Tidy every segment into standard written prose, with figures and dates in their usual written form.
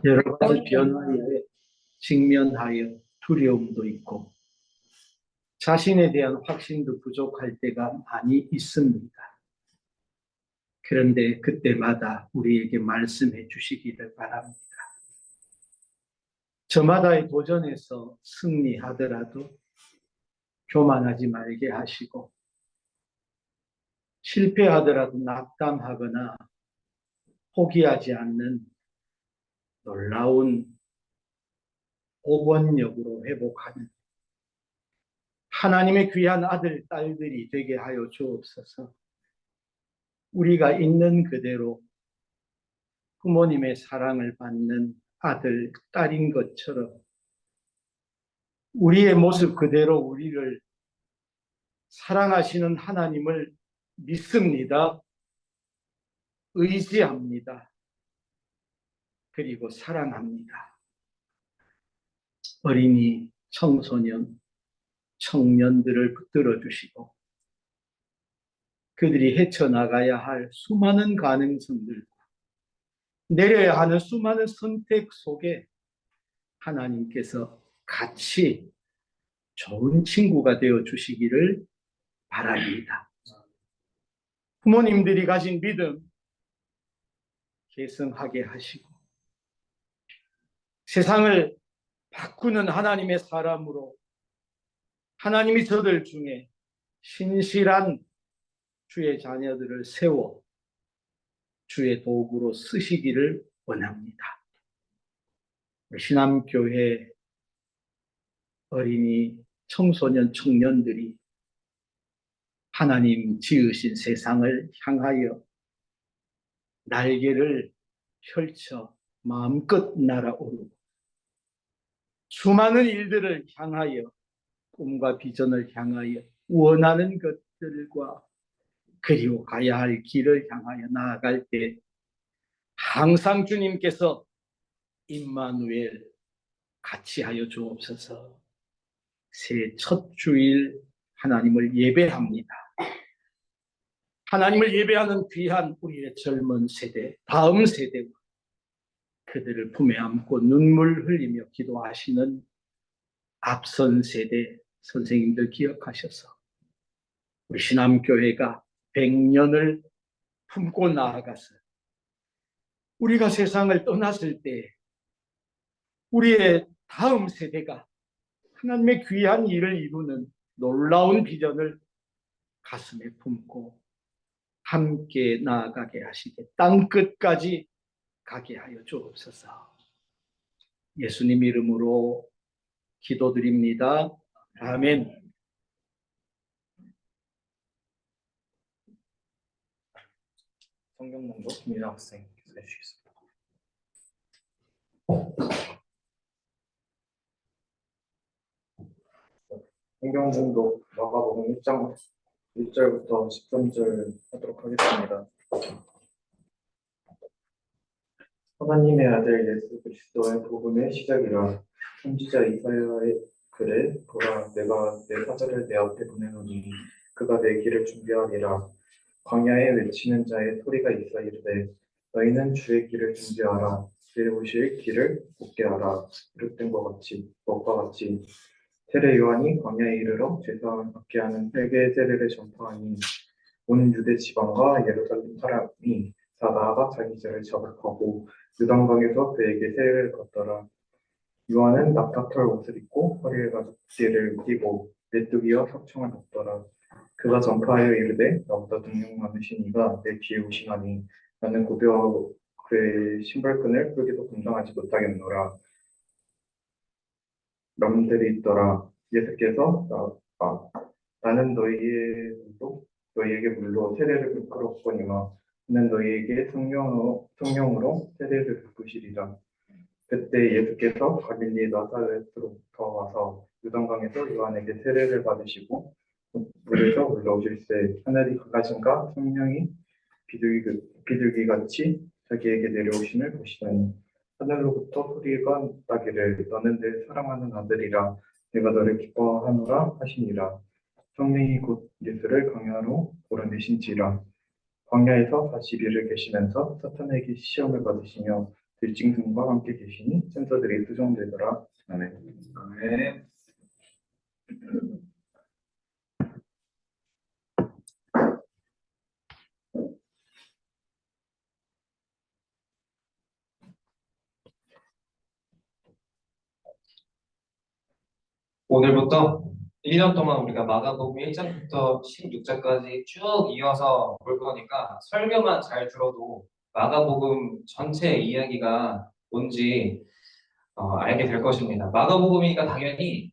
여러 가지 변화에 직면하여 두려움도 있고 자신에 대한 확신도 부족할 때가 많이 있습니다. 그런데 그때마다 우리에게 말씀해 주시기를 바랍니다. 저마다의 도전에서 승리하더라도 교만하지 말게 하시고 실패하더라도 낙담하거나 포기하지 않는 놀라운 복원력으로 회복하는 하나님의 귀한 아들, 딸들이 되게 하여 주옵소서. 우리가 있는 그대로 부모님의 사랑을 받는 아들, 딸인 것처럼 우리의 모습 그대로 우리를 사랑하시는 하나님을 믿습니다. 의지합니다. 그리고 사랑합니다. 어린이, 청소년, 청년들을 붙들어 주시고 그들이 헤쳐나가야 할 수많은 가능성들과 내려야 하는 수많은 선택 속에 하나님께서 같이 좋은 친구가 되어 주시기를 바랍니다. 부모님들이 가진 믿음 계승하게 하시고 세상을 바꾸는 하나님의 사람으로 하나님이 저들 중에 신실한 주의 자녀들을 세워 주의 도구로 쓰시기를 원합니다. 신암교회 어린이, 청소년, 청년들이 하나님 지으신 세상을 향하여 날개를 펼쳐 마음껏 날아오르고 수많은 일들을 향하여 꿈과 비전을 향하여 원하는 것들과 그리고 가야 할 길을 향하여 나아갈 때 항상 주님께서 임마누엘 같이 하여 주옵소서. 새해 첫 주일 하나님을 예배합니다. 하나님을 예배하는 귀한 우리의 젊은 세대, 다음 세대와 그들을 품에 안고 눈물 흘리며 기도하시는 앞선 세대 선생님들 기억하셔서 우리 신암교회가 100년을 품고 나아가서 우리가 세상을 떠났을 때 우리의 다음 세대가 하나님의 귀한 일을 이루는 놀라운 비전을 가슴에 품고 함께 나아가게 하시게 땅끝까지 가게 하여 주옵소서. 예수님 이름으로 기도드립니다. 아멘. 성경 낭독 김민아 학생께서 해주시겠습니다. 성경 낭독 마가복음 1장 1절부터 13절 하도록 하겠습니다. 하나님의 아들 예수 그리스도의 복음의 시작이라. 선지자 이사야의 글에 보라, 내가 내 사자를 내 앞에 보내노니 그가 내 길을 준비하리라. 광야에 외치는 자의 소리가 있어 이르되 너희는 주의 길을 준비하라. 주의 오실 길을 곱게 하라. 이렇된 것과 같이 세례 요한이 광야에 이르러 죄사함을 받게 하는 회개의 세례를 전파하니 온 유대 지방과 예루살렘 사람이 다 나아가 자기 죄를 자백하고 요단강에서 그에게 세례를 받더라. 요한은 낙타털 옷을 입고 허리에 가죽띠를 띠고 메뚜기와 석청을 받더라. 그가 전파하여 이르되 나보다 능력 많으신 이가 내 뒤에 오시나니 나는 고벼 그의 신발끈을 풀기도 감당하지 못하겠노라. 남들이 있더라. 예수께서 나는 너희에게 물로 세례를 베풀었거니와 나는 너희에게 성령으로 세례를 베푸시리라. 그때 예수께서 갈릴리 나사렛으로부터 와서 요단강에서 요한에게 세례를 받으시고 물에서 올라오실새 하늘이 갈라진가 성령이 비둘기같이 자기에게 내려오심을 보시더니 하늘로부터 소리가 나기를 너는 내 사랑하는 아들이라 내가 너를 기뻐하노라 하시니라. 성령이 곧 예수를 광야로 몰아내신지라. 광야에서 40일을 계시면서 사탄에게 시험을 받으시며 빌징슨과 함께 계시니 천사들이 수종되더라. 아멘. 아멘. 오늘부터 1년 동안 우리가 마가복음 1장부터 16장까지 쭉 이어서 볼 거니까 설교만 잘 들어도 마가복음 전체 이야기가 뭔지 알게 될 것입니다. 마가복음이니까 당연히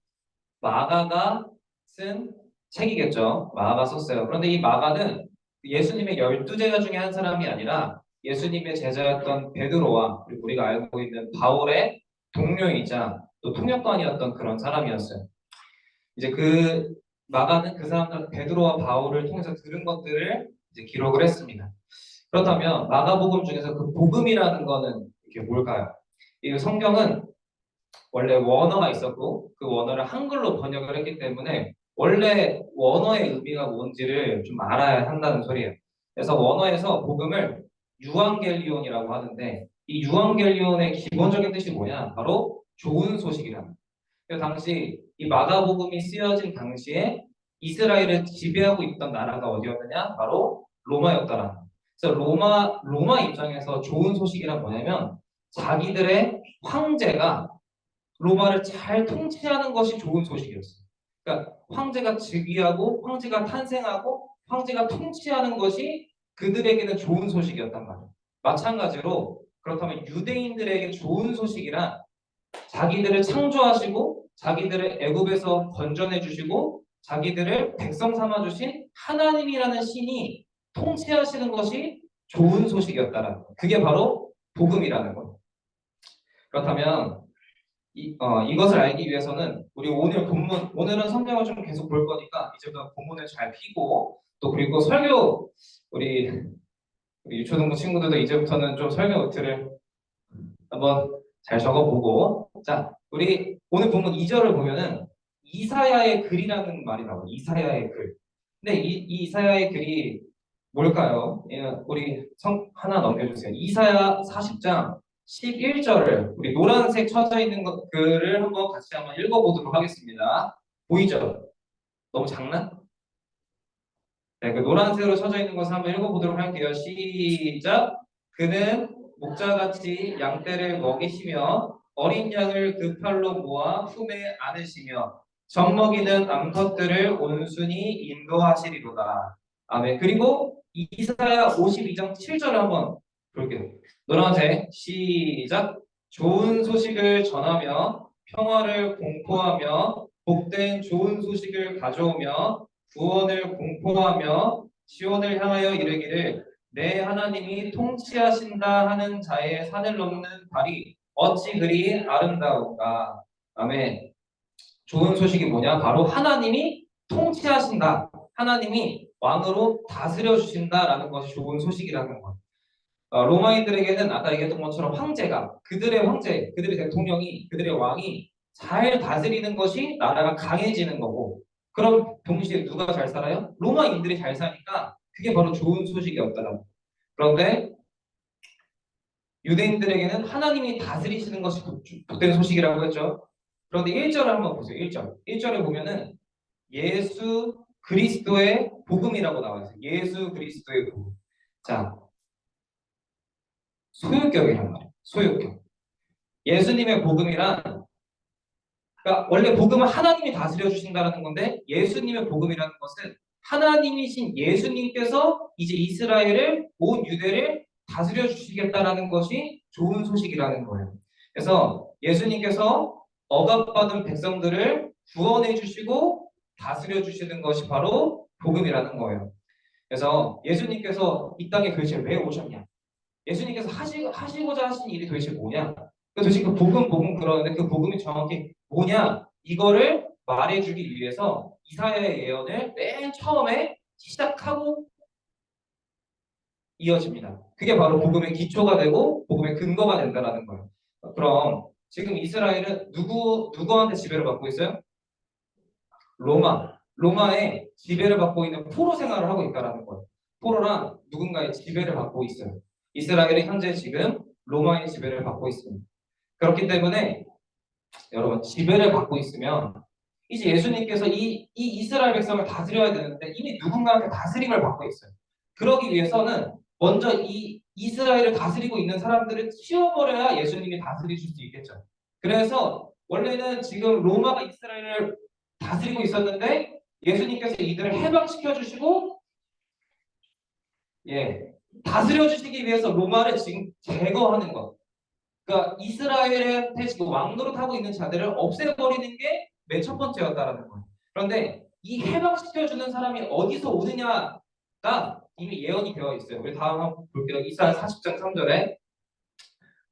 마가가 쓴 책이겠죠. 마가가 썼어요. 그런데 이 마가는 예수님의 12제자 중에 한 사람이 아니라 예수님의 제자였던 베드로와 그리고 우리가 알고 있는 바울의 동료이자 또 통역관이었던 그런 사람이었어요. 이제 그 마가는 그 사람들 베드로와 바울을 통해서 들은 것들을 이제 기록을 했습니다. 그렇다면 마가복음 중에서 그 복음이라는 거는 이게 뭘까요? 이 성경은 원래 원어가 있었고 그 원어를 한글로 번역을 했기 때문에 원래 원어의 의미가 뭔지를 좀 알아야 한다는 소리예요. 그래서 원어에서 복음을 유앙겔리온이라고 하는데 이 유앙겔리온의 기본적인 뜻이 뭐냐? 바로 좋은 소식이라. 그 당시 이 마가복음이 쓰여진 당시에 이스라엘을 지배하고 있던 나라가 어디였느냐? 바로 로마였더라. 그래서 로마 입장에서 좋은 소식이란 뭐냐면 자기들의 황제가 로마를 잘 통치하는 것이 좋은 소식이었어요. 그러니까 황제가 즉위하고 황제가 탄생하고 황제가 통치하는 것이 그들에게는 좋은 소식이었단 말이에요. 마찬가지로 그렇다면 유대인들에게 좋은 소식이란 자기들을 창조하시고 자기들을 애굽에서 건져내 주시고 자기들을 백성 삼아 주신 하나님이라는 신이 통치하시는 것이 좋은 소식이었다라는 거예요. 그게 바로 복음이라는 거예요. 그렇다면 이것을 알기 위해서는 우리 오늘은 성경을 좀 계속 볼 거니까 이제부터 본문을 잘 피고 또 그리고 설교 우리 유초등부 친구들도 이제부터는 좀 설교 노트를 한번 잘 적어보고 자 우리 오늘 본문 2절을 보면은 이사야의 글이라는 말이 나와요. 이사야의 글. 근데 이 이사야의 글이 뭘까요? 우리 하나 넘겨주세요. 이사야 40장 11절을 우리 노란색 쳐져 있는 글을 한번 읽어보도록 하겠습니다. 보이죠? 너무 작나? 네, 그 노란색으로 쳐져 있는 것을 한번 읽어보도록 할게요. 시작. 그는 목자같이 양떼를 먹이시며 어린 양을 그 팔로 모아 품에 안으시며 젖먹이는 암컷들을 온순히 인도하시리로다. 아멘. 그리고 이사야 52장 7절을 한번 볼게요. 노란색 시작. 좋은 소식을 전하며 평화를 공포하며 복된 좋은 소식을 가져오며 구원을 공포하며 시온을 향하여 이르기를 내 하나님이 통치하신다 하는 자의 산을 넘는 발이 어찌 그리 아름다운가. 아멘. 좋은 소식이 뭐냐? 바로 하나님이 통치하신다. 하나님이 왕으로 다스려 주신다라는 것이 좋은 소식이라는 것. 로마인들에게는 아까 얘기했던 것처럼 황제가 그들의 황제, 그들의 대통령이, 그들의 왕이 잘 다스리는 것이 나라가 강해지는 거고 그럼 동시에 누가 잘 살아요? 로마인들이 잘 사니까 그게 바로 좋은 소식이었더라. 그런데 유대인들에게는 하나님이 다스리시는 것이 복된 소식이라고 했죠. 그런데 1절을 한번 보세요. 1절. 1절에 보면은 예수 그리스도의 복음이라고 나와 있어요. 예수 그리스도의 복음. 자, 소유격이란 말이에요. 소유격. 예수님의 복음이란 그러니까 원래 복음은 하나님이 다스려 주신다는 건데 예수님의 복음이라는 것은 하나님이신 예수님께서 이제 이스라엘을 온 유대를 다스려 주시겠다라는 것이 좋은 소식이라는 거예요. 그래서 예수님께서 억압받은 백성들을 구원해 주시고 다스려 주시는 것이 바로 복음이라는 거예요. 그래서 예수님께서 이 땅에 도대체 왜 오셨냐? 예수님께서 하시고자 하신 일이 도대체 뭐냐? 도대체 그 복음 그러는데 그 복음이 정확히 뭐냐? 이거를 말해주기 위해서 이사야의 예언을 맨 처음에 시작하고 이어집니다. 그게 바로 복음의 기초가 되고 복음의 근거가 된다는 거예요. 그럼 지금 이스라엘은 누구한테 지배를 받고 있어요? 로마의 지배를 받고 있는 포로 생활을 하고 있다는 거예요. 포로란 누군가의 지배를 받고 있어요. 이스라엘이 현재 지금 로마의 지배를 받고 있습니다. 그렇기 때문에 여러분 지배를 받고 있으면 이제 예수님께서 이 이스라엘 백성을 다스려야 되는데 이미 누군가한테 다스림을 받고 있어요. 그러기 위해서는 먼저 이 이스라엘을 다스리고 있는 사람들을 치워버려야 예수님이 다스리실 수 있겠죠. 그래서 원래는 지금 로마가 이스라엘을 다스리고 있었는데 예수님께서 이들을 해방시켜 주시고 다스려 주시기 위해서 로마를 지금 제거하는 것. 그러니까 이스라엘한테 지금 왕노릇하고 있는 자들을 없애버리는 게 맨 첫 번째였다라는 거예요. 그런데 이 해방시켜주는 사람이 어디서 오느냐가 이미 예언이 되어 있어요. 우리 다음 한번 볼게요. 이사야 40장 3절에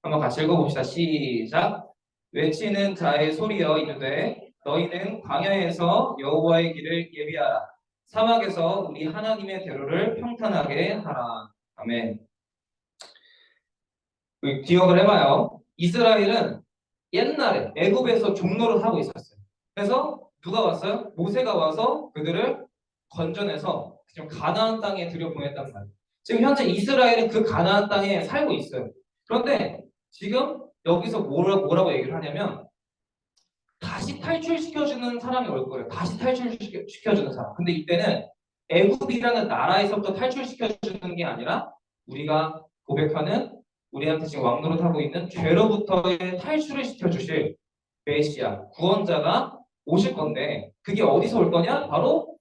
한번 같이 읽어봅시다. 시작. 외치는 자의 소리여 이르되 너희는 광야에서 여호와의 길을 예비하라. 사막에서 우리 하나님의 대로를 평탄하게 하라. 아멘. 기억을 해봐요. 이스라엘은 옛날에 애굽에서 종노릇 하고 있었어요. 그래서 누가 왔어요? 모세가 와서 그들을 건져내서 지금 가나안 땅에 들여보냈단 말이에요. 지금 현재 이스라엘은 그 가나안 땅에 살고 있어요. 그런데 지금 여기서 뭐라고 얘기를 하냐면 다시 탈출시켜주는 사람이 올 거예요. 다시 탈출시켜주는 사람. 근데 이때는 애굽이라는 나라에서부터 탈출시켜주는 게 아니라 우리가 고백하는 우리한테 지금 왕노릇하고 있는 죄로부터의 탈출을 시켜주실 메시아, 구원자가 오실 건데 그게 어디서 올 거냐? 바로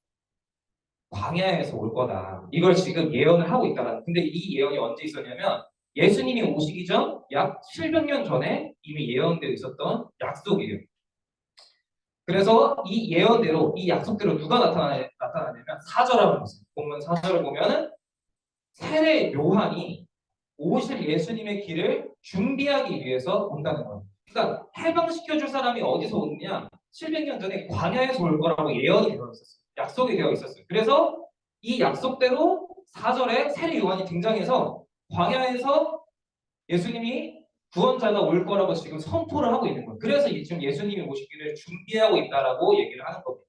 광야에서 올 거다. 이걸 지금 예언을 하고 있다라는. 근데 이 예언이 언제 있었냐면 예수님이 오시기 전 약 700년 전에 이미 예언되어 있었던 약속이에요. 그래서 이 예언대로 이 약속대로 누가 나타나냐면 4절 한번 보세요. 본문 4절을 보면은 세례 요한이 오실 예수님의 길을 준비하기 위해서 온다는 거예요. 그러니까 해방시켜줄 사람이 어디서 오느냐? 700년 전에 광야에서 올 거라고 예언이 되어 있었어요. 약속이 되어 있었어요. 그래서 이 약속대로 4절에 세례 요한이 등장해서 광야에서 예수님이 구원자가 올 거라고 지금 선포를 하고 있는 거예요. 그래서 지금 예수님이 오시기를 준비하고 있다라고 얘기를 하는 겁니다.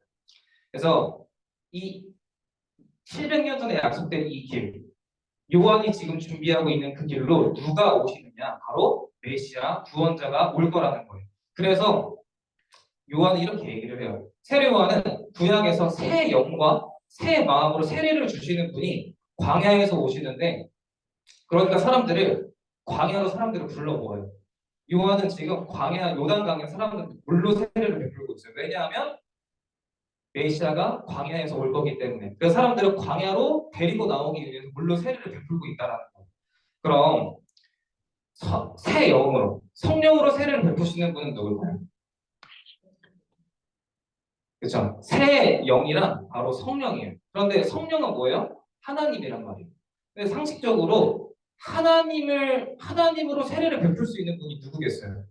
그래서 이 700년 전에 약속된 이 길, 요한이 지금 준비하고 있는 그 길로 누가 오시느냐? 바로 메시아 구원자가 올 거라는 거예요. 그래서 요한은 이렇게 얘기를 해요. 세례 요한은 구약에서 새 영과 새 마음으로 세례를 주시는 분이 광야에서 오시는데 그러니까 광야로 사람들을 불러 모아요. 요한은 지금 광야 요단강에 사람들 물로 세례를 베풀고 있어요. 왜냐하면 메시아가 광야에서 올 거기 때문에 그 사람들을 광야로 데리고 나오기 위해서 물로 세례를 베풀고 있다라는 거예요. 그럼 새 영으로 성령으로 세례를 베푸시는 분은 누굴까요? 그렇죠. 새 영이란 바로 성령이에요. 그런데 성령은 뭐예요? 하나님이란 말이에요. 근데 상식적으로 하나님으로 세례를 베풀 수 있는 분이 누구겠어요?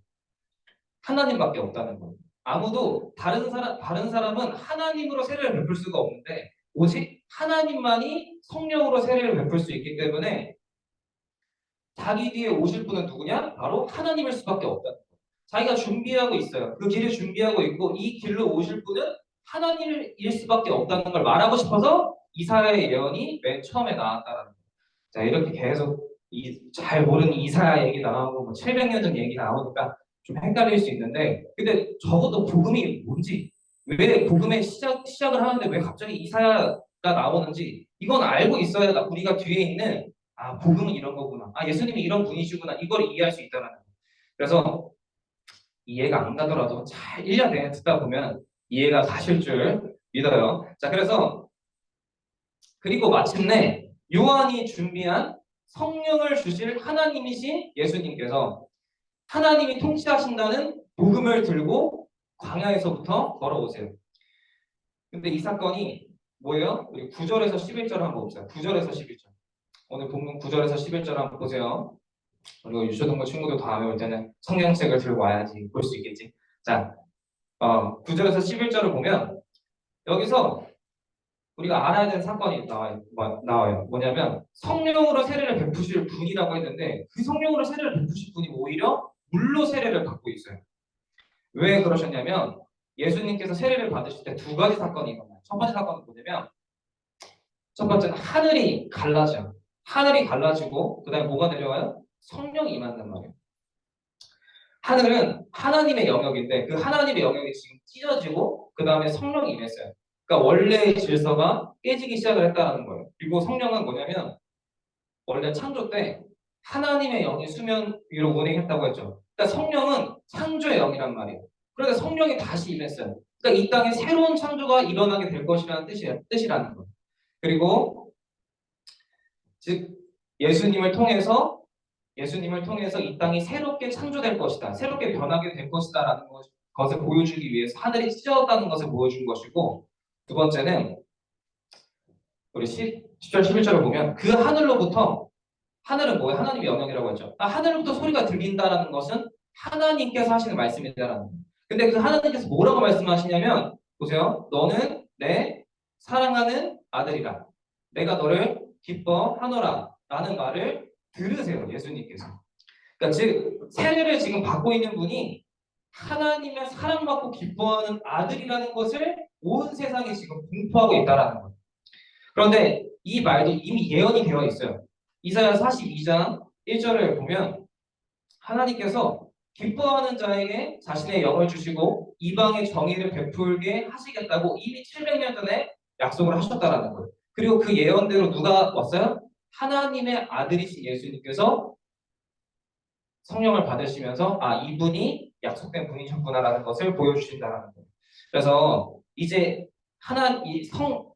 하나님밖에 없다는 거예요. 아무도 다른 사람은 하나님으로 세례를 베풀 수가 없는데 오직 하나님만이 성령으로 세례를 베풀 수 있기 때문에 자기 뒤에 오실 분은 누구냐? 바로 하나님일 수밖에 없다는 거예요. 자기가 준비하고 있어요. 그 길을 준비하고 있고 이 길로 오실 분은 하나님일 수밖에 없다는 걸 말하고 싶어서 이사야의 예언이 맨 처음에 나왔다는 거예요. 자, 이렇게 계속 잘 모르는 이사야 얘기 나오고 뭐 700년 전 얘기 나오니까 좀 헷갈릴 수 있는데 근데 적어도 복음이 뭔지 왜 복음의 시작을 하는데 왜 갑자기 이사야가 나오는지 이건 알고 있어야 우리가 뒤에 있는 복음은 이런 거구나. 예수님이 이런 분이시구나. 이걸 이해할 수 있다는 거예요. 그래서 이해가 안 가더라도 잘 1년 내내 듣다 보면 이해가 가실 줄 믿어요. 자, 그리고 마침내 요한이 준비한 성령을 주실 하나님이신 예수님께서 하나님이 통치하신다는 복음을 들고 광야에서부터 걸어오세요. 근데 이 사건이 뭐예요? 우리 9절에서 11절 한번 봅시다. 9절에서 11절. 오늘 본문 9절에서 11절 한번 보세요. 그리고 유초동부 친구들 다음에 올 때는 성경책을 들고 와야지 볼 수 있겠지. 자, 9절에서 11절을 보면 여기서 우리가 알아야 되는 사건이 나와요. 뭐냐면 성령으로 세례를 베푸실 분이라고 했는데 그 성령으로 세례를 베푸실 분이 오히려 물로 세례를 받고 있어요. 왜 그러셨냐면 예수님께서 세례를 받으실 때 두 가지 사건이 일어나요. 첫 번째 사건은 뭐냐면 첫 번째는 하늘이 갈라져요. 하늘이 갈라지고 그 다음에 뭐가 내려와요? 성령이 임한단 말이에요. 하늘은 하나님의 영역인데 그 하나님의 영역이 지금 찢어지고 그 다음에 성령이 임했어요. 그러니까 원래의 질서가 깨지기 시작을 했다는 거예요. 그리고 성령은 뭐냐면 원래 창조 때 하나님의 영이 수면 위로 운행했다고 했죠. 그러니까 성령은 창조의 영이란 말이에요. 그러니까 성령이 다시 임했어요. 그러니까 이 땅에 새로운 창조가 일어나게 될 것이라는 뜻이라는 거예요. 그리고 즉 예수님을 통해서 이 땅이 새롭게 창조될 것이다. 새롭게 변하게 될 것이다라는 것을 보여주기 위해서 하늘이 찢어졌다는 것을 보여준 것이고 두 번째는 우리 10절 11절을 보면 그 하늘로부터 하늘은 뭐예요? 하나님의 영역이라고 했죠. 하늘로부터 소리가 들린다라는 것은 하나님께서 하시는 말씀이다라는 거예요. 근데 그 하나님께서 뭐라고 말씀하시냐면 보세요. 너는 내 사랑하는 아들이라. 내가 너를 기뻐하노라 라는 말을 들으세요. 예수님께서. 그러니까 즉 세례를 지금 받고 있는 분이 하나님의 사랑받고 기뻐하는 아들이라는 것을 온 세상에 지금 공포하고 있다라는 거예요. 그런데 이 말도 이미 예언이 되어 있어요. 이사야 42장 1절을 보면 하나님께서 기뻐하는 자에게 자신의 영을 주시고 이방의 정의를 베풀게 하시겠다고 이미 700년 전에 약속을 하셨다라는 거예요. 그리고 그 예언대로 누가 왔어요? 하나님의 아들이신 예수님께서 성령을 받으시면서 이분이 약속된 분이셨구나라는 것을 보여주신다라는 거예요. 그래서 이제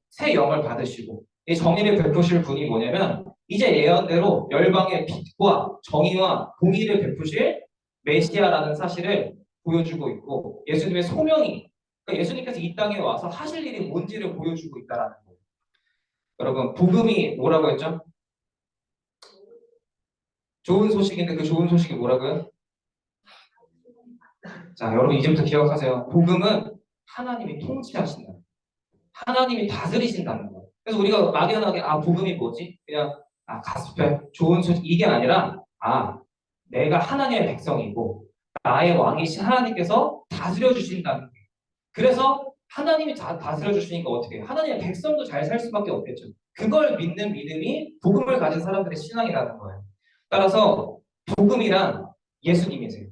새 영을 받으시고 이 정의를 베푸실 분이 뭐냐면 이제 예언대로 열방의 빛과 정의와 공의를 베푸실 메시아라는 사실을 보여주고 있고 예수님의 소명이 그러니까 예수님께서 이 땅에 와서 하실 일이 뭔지를 보여주고 있다라는 거예요. 여러분 복음이 뭐라고 했죠? 좋은 소식인데 그 좋은 소식이 뭐라고요? 자, 여러분 이제부터 기억하세요. 복음은 하나님이 통치하신다. 하나님이 다스리신다는 거예요. 그래서 우리가 막연하게 복음이 뭐지? 그냥 가스펠 좋은 소식 이게 아니라 내가 하나님의 백성이고 나의 왕이신 하나님께서 다스려 주신다는 거예요. 그래서 하나님이 다스려 주시니까 어떻게 해요? 하나님의 백성도 잘 살 수밖에 없겠죠. 그걸 믿는 믿음이 복음을 가진 사람들의 신앙이라는 거예요. 따라서 복음이란 예수님이세요.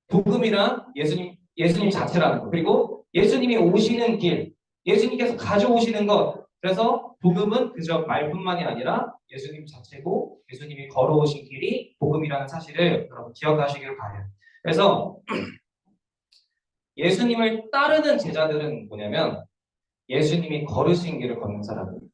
복음이란 예수님 자체라는 거. 그리고 예수님이 오시는 길, 예수님께서 가져오시는 것. 그래서 복음은 그저 말뿐만이 아니라 예수님 자체고 예수님이 걸어오신 길이 복음이라는 사실을 여러분 기억하시길 바라요. 그래서 예수님을 따르는 제자들은 뭐냐면 예수님이 걸으신 길을 걷는 사람들.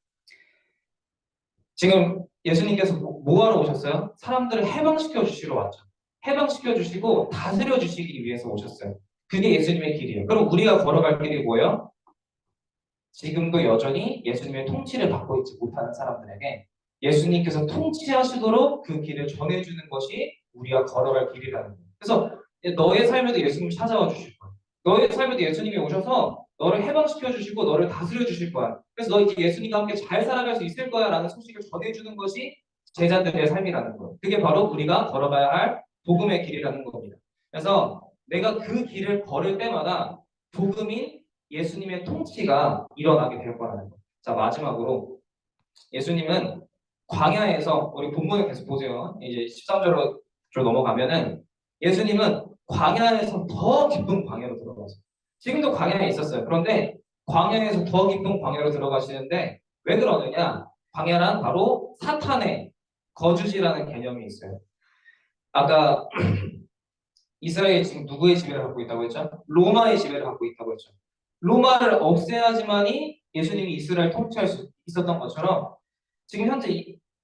지금 예수님께서 뭐 하러 오셨어요? 사람들을 해방시켜 주시러 왔죠. 해방시켜 주시고 다스려 주시기 위해서 오셨어요. 그게 예수님의 길이에요. 그럼 우리가 걸어갈 길이 뭐예요? 지금도 여전히 예수님의 통치를 받고 있지 못하는 사람들에게 예수님께서 통치하시도록 그 길을 전해주는 것이 우리가 걸어갈 길이라는 거예요. 그래서 너의 삶에도 예수님이 찾아와 주실 거예요. 너의 삶에도 예수님이 오셔서 너를 해방시켜 주시고 너를 다스려 주실 거야. 그래서 너 이제 예수님과 함께 잘 살아갈 수 있을 거야 라는 소식을 전해주는 것이 제자들의 삶이라는 거예요. 그게 바로 우리가 걸어가야 할 복음의 길이라는 겁니다. 그래서 내가 그 길을 걸을 때마다 복음인 예수님의 통치가 일어나게 될 거라는 거예요. 자, 마지막으로 예수님은 광야에서 우리 본문을 계속 보세요. 이제 13절로 넘어가면은 예수님은 광야에서 더 깊은 광야로 들어가세요. 지금도 광야에 있었어요. 그런데 광야에서 더 깊은 광야로 들어가시는데 왜 그러느냐? 광야란 바로 사탄의 거주지라는 개념이 있어요. 아까 이스라엘이 지금 누구의 지배를 받고 있다고 했죠? 로마의 지배를 받고 있다고 했죠. 로마를 없애야지만이 예수님이 이스라엘 통치할 수 있었던 것처럼 지금 현재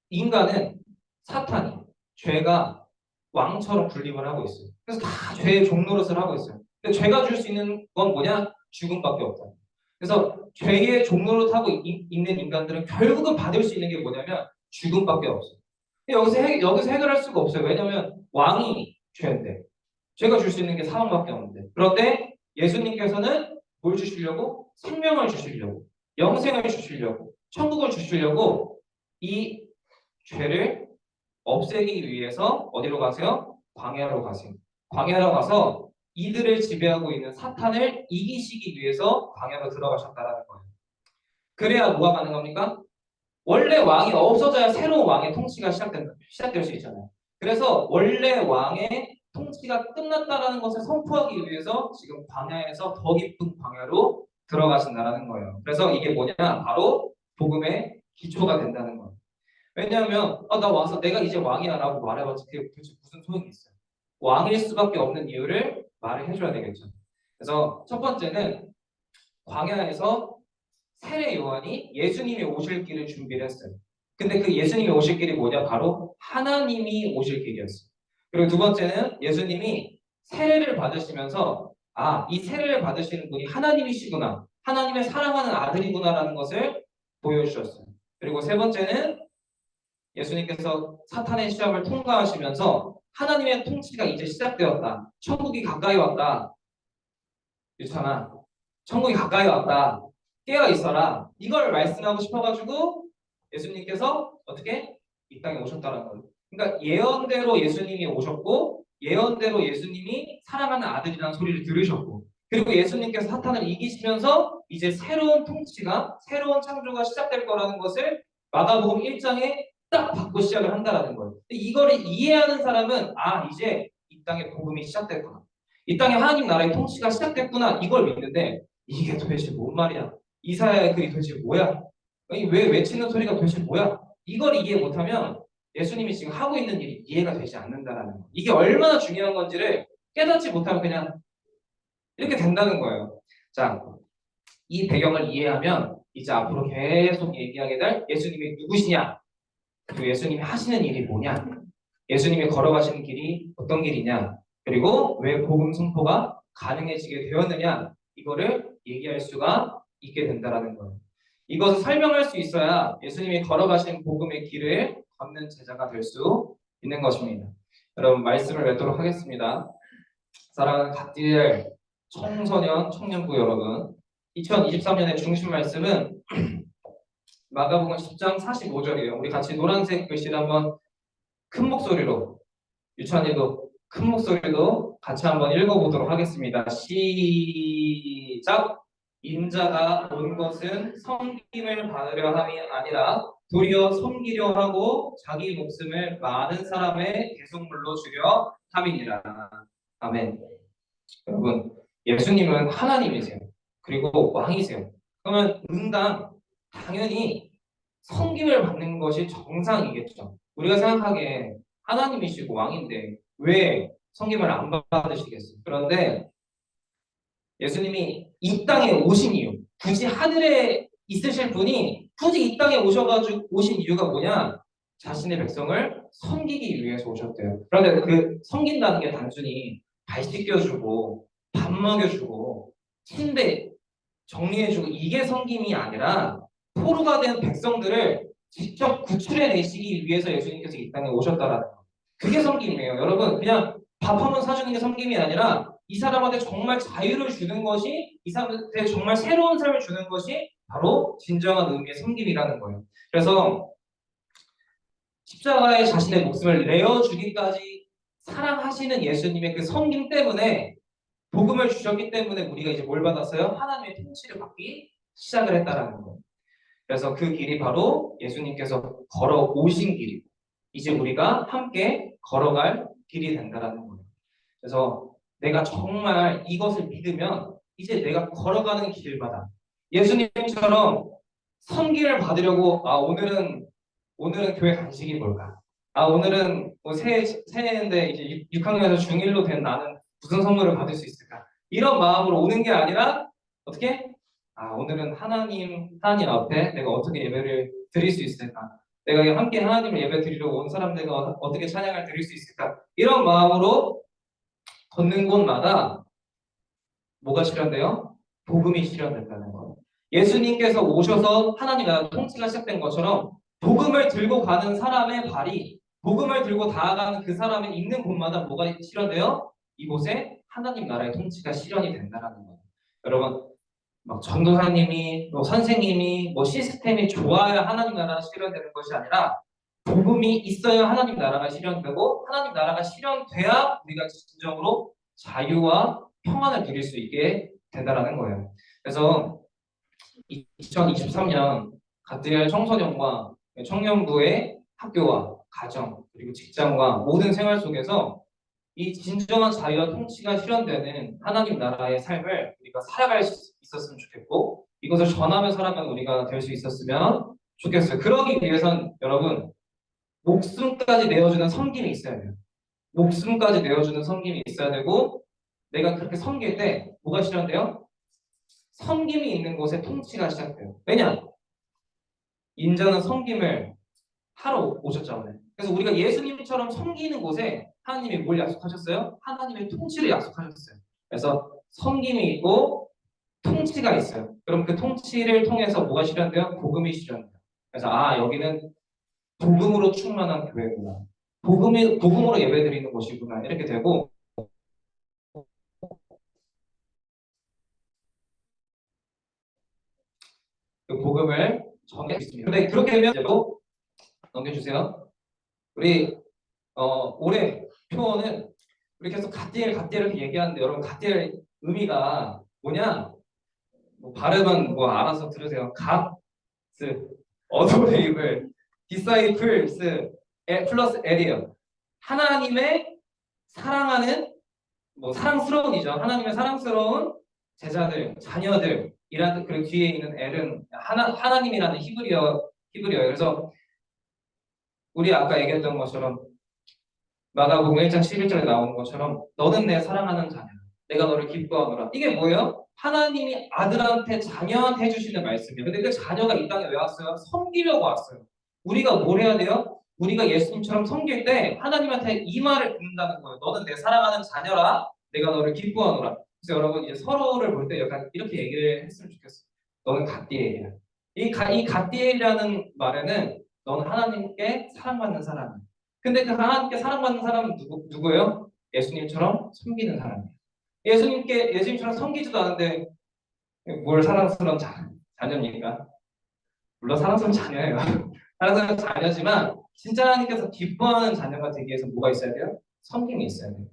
인간은 사탄이 죄가 왕처럼 군림을 하고 있어요. 그래서 다 죄의 종노릇을 하고 있어요. 근데 죄가 줄 수 있는 건 뭐냐? 죽음밖에 없다. 그래서 죄의 종노릇하고 있는 인간들은 결국은 받을 수 있는 게 뭐냐면 죽음밖에 없어요. 여기서 해결할 수가 없어요. 왜냐하면 왕이 죄인데 죄가 줄 수 있는 게 사망밖에 없는데 그런데 예수님께서는 뭘 주시려고? 생명을 주시려고 영생을 주시려고 천국을 주시려고 이 죄를 없애기 위해서 어디로 가세요? 광야로 가세요. 광야로 가서 이들을 지배하고 있는 사탄을 이기시기 위해서 광야로 들어가셨다라는 거예요. 그래야 뭐가 가능합니까? 원래 왕이 없어져야 새로운 왕의 통치가 시작될 수 있잖아요. 그래서 원래 왕의 통치가 끝났다라는 것을 선포하기 위해서 지금 광야에서 더 깊은 광야로 들어가신다라는 거예요. 그래서 이게 뭐냐? 바로 복음의 기초가 된다는 거예요. 왜냐하면 나 와서 내가 이제 왕이야라고 말해봤자 그게 도대체 무슨 소용이 있어요? 왕일 수밖에 없는 이유를 말을 해줘야 되겠죠. 그래서 첫 번째는 광야에서 세례 요한이 예수님이 오실 길을 준비를 했어요. 근데 그 예수님이 오실 길이 뭐냐? 바로 하나님이 오실 길이었어요. 그리고 두 번째는 예수님이 세례를 받으시면서 이 세례를 받으시는 분이 하나님이시구나. 하나님의 사랑하는 아들이구나라는 것을 보여주셨어요. 그리고 세 번째는 예수님께서 사탄의 시험을 통과하시면서 하나님의 통치가 이제 시작되었다. 천국이 가까이 왔다. 유찬아, 천국이 가까이 왔다. 깨어 있어라. 이걸 말씀하고 싶어가지고 예수님께서 어떻게 이 땅에 오셨다는 거예요. 그러니까 예언대로 예수님이 오셨고 예언대로 예수님이 사랑하는 아들이라는 소리를 들으셨고 그리고 예수님께서 사탄을 이기시면서 이제 새로운 통치가 새로운 창조가 시작될 거라는 것을 마가복음 1장에 딱 받고 시작을 한다라는 거예요. 이거를 이해하는 사람은 이제 이 땅에 복음이 시작됐구나. 이 땅에 하나님 나라의 통치가 시작됐구나. 이걸 믿는데 이게 도대체 뭔 말이야? 이사야의 글이 도대체 뭐야? 왜 외치는 소리가 도대체 뭐야? 이걸 이해 못하면 예수님이 지금 하고 있는 일이 이해가 되지 않는다라는 거. 이게 얼마나 중요한 건지를 깨닫지 못하면 그냥 이렇게 된다는 거예요. 자, 이 배경을 이해하면 이제 앞으로 계속 얘기하게 될 예수님이 누구시냐? 그리고 예수님이 하시는 일이 뭐냐? 예수님이 걸어가시는 길이 어떤 길이냐? 그리고 왜 복음 선포가 가능해지게 되었느냐? 이거를 얘기할 수가 있게 된다라는 거예요. 이것을 설명할 수 있어야 예수님이 걸어가신 복음의 길을 걷는 제자가 될 수 있는 것입니다. 여러분 말씀을 맺도록 하겠습니다. 사랑하는 갓디엘 청소년 청년부 여러분, 2023년의 중심 말씀은 마가복음 10장 45절이에요. 우리 같이 노란색 글씨를 한번 큰 목소리로 유찬이도 큰 목소리로 같이 한번 읽어보도록 하겠습니다. 시작. 인자가 온 것은 섬김을 받으려 함이 아니라 도리어 섬기려 하고 자기 목숨을 많은 사람의 대속물로 주려 함이니라. 아멘. 여러분, 예수님은 하나님이세요. 그리고 왕이세요. 그러면 응당 당연히 섬김을 받는 것이 정상이겠죠. 우리가 생각하기에 하나님이시고 왕인데 왜 섬김을 안 받으시겠어요? 그런데 예수님이 이 땅에 오신 이유, 굳이 하늘에 있으실 분이 굳이 이 땅에 오셔가지고 오신 이유가 뭐냐? 자신의 백성을 섬기기 위해서 오셨대요. 그런데 그 섬긴다는 게 단순히 발 씻겨주고 밥 먹여주고 침대 정리해주고 이게 섬김이 아니라 포로가 된 백성들을 직접 구출해내시기 위해서 예수님께서 이 땅에 오셨다라는 거. 그게 섬김이에요. 여러분 그냥 밥 한 번 사주는 게 섬김이 아니라 이 사람한테 정말 자유를 주는 것이 이 사람한테 정말 새로운 삶을 주는 것이 바로 진정한 의미의 섬김이라는 거예요. 그래서 십자가에 자신의 목숨을 내어주기까지 사랑하시는 예수님의 그 섬김 때문에 복음을 주셨기 때문에 우리가 이제 뭘 받았어요? 하나님의 통치를 받기 시작을 했다라는 거예요. 그래서 그 길이 바로 예수님께서 걸어오신 길이고 이제 우리가 함께 걸어갈 길이 된다라는 거예요. 그래서 내가 정말 이것을 믿으면 이제 내가 걸어가는 길마다 예수님처럼 섬김을 받으려고 오늘은 교회 간식이 뭘까? 오늘은 뭐 새해인데 이제 6학년에서 중1로 된 나는 무슨 선물을 받을 수 있을까? 이런 마음으로 오는 게 아니라 어떻게? 오늘은 하나님 앞에 내가 어떻게 예배를 드릴 수 있을까? 내가 함께 하나님을 예배 드리러 온 사람들과 어떻게 찬양을 드릴 수 있을까? 이런 마음으로 걷는 곳마다 뭐가 실현돼요? 복음이 실현된다는 거예요. 예수님께서 오셔서 하나님 나라 통치가 시작된 것처럼 복음을 들고 가는 사람의 발이 복음을 들고 다가가는 그 사람이 있는 곳마다 뭐가 실현돼요? 이곳에 하나님 나라의 통치가 실현이 된다는 거예요. 여러분 막 전도사님이 뭐 선생님이 뭐 시스템이 좋아야 하나님 나라가 실현되는 것이 아니라 복음이 있어야 하나님 나라가 실현되고 하나님 나라가 실현돼야 우리가 진정으로 자유와 평안을 누릴 수 있게 된다라는 거예요. 그래서 2023년 갓디엘 청소년과 청년부의 학교와 가정, 그리고 직장과 모든 생활 속에서 이 진정한 자유와 통치가 실현되는 하나님 나라의 삶을 우리가 살아갈 수 있었으면 좋겠고 이것을 전하며 살아가는 우리가 될 수 있었으면 좋겠어요. 그러기 위해선 여러분 목숨까지 내어주는 섬김이 있어야 돼요. 목숨까지 내어주는 섬김이 있어야 되고 내가 그렇게 섬길 때 뭐가 실현돼요? 섬김이 있는 곳에 통치가 시작돼요. 왜냐? 인자는 섬김을 하러 오셨잖아요. 그래서 우리가 예수님처럼 섬기는 곳에 하나님이 뭘 약속하셨어요? 하나님의 통치를 약속하셨어요. 그래서 섬김이 있고 통치가 있어요. 그럼 그 통치를 통해서 뭐가 실현돼요? 복음이 실현돼요. 그래서 여기는 복음으로 충만한 교회구나. 복음으로 예배드리는 곳이구나. 이렇게 되고 그 복음을 전해 있습니다. 근데 그렇게 되면 또 넘겨주세요. 우리 올해 표어는 우리 계속 갓디엘 이렇게 얘기하는데 여러분 갓디엘 의미가 뭐냐? 뭐 발음은 뭐 알아서 들으세요. 갓스 어도베이블 디사이플스 플러스 L이에요. 하나님의 사랑하는 뭐 사랑스러운이죠. 하나님의 사랑스러운 제자들, 자녀들이라는 그 뒤에 있는 L은 하나님이라는 히브리어예요. 그래서 우리 아까 얘기했던 것처럼 마가복음 1장 11절에 나오는 것처럼 너는 내 사랑하는 자녀, 내가 너를 기뻐하노라. 이게 뭐예요? 하나님이 아들한테 자녀한테 해주시는 말씀이에요. 근데 그 자녀가 이 땅에 왜 왔어요? 섬기려고 왔어요. 우리가 뭘 해야 돼요? 우리가 예수님처럼 섬길 때 하나님한테 이 말을 듣는다는 거예요. 너는 내 사랑하는 자녀라. 내가 너를 기뻐하노라. 그래서 여러분 이제 서로를 볼 때 약간 이렇게 얘기를 했으면 좋겠어요. 너는 갓디엘이야. 이 갓디엘이라는 말에는 너는 하나님께 사랑받는 사람이야. 근데 그 하나님께 사랑받는 사람은 누구예요? 예수님처럼 섬기는 사람이에요. 예수님처럼 섬기지도 않은데 뭘 사랑스러운 자녀입니까? 물론 사랑스러운 자녀예요. 사랑스러운 자녀지만 진짜 하나님께서 기뻐하는 자녀가 되기 위해서 뭐가 있어야 돼요? 섬김이 있어야 돼요.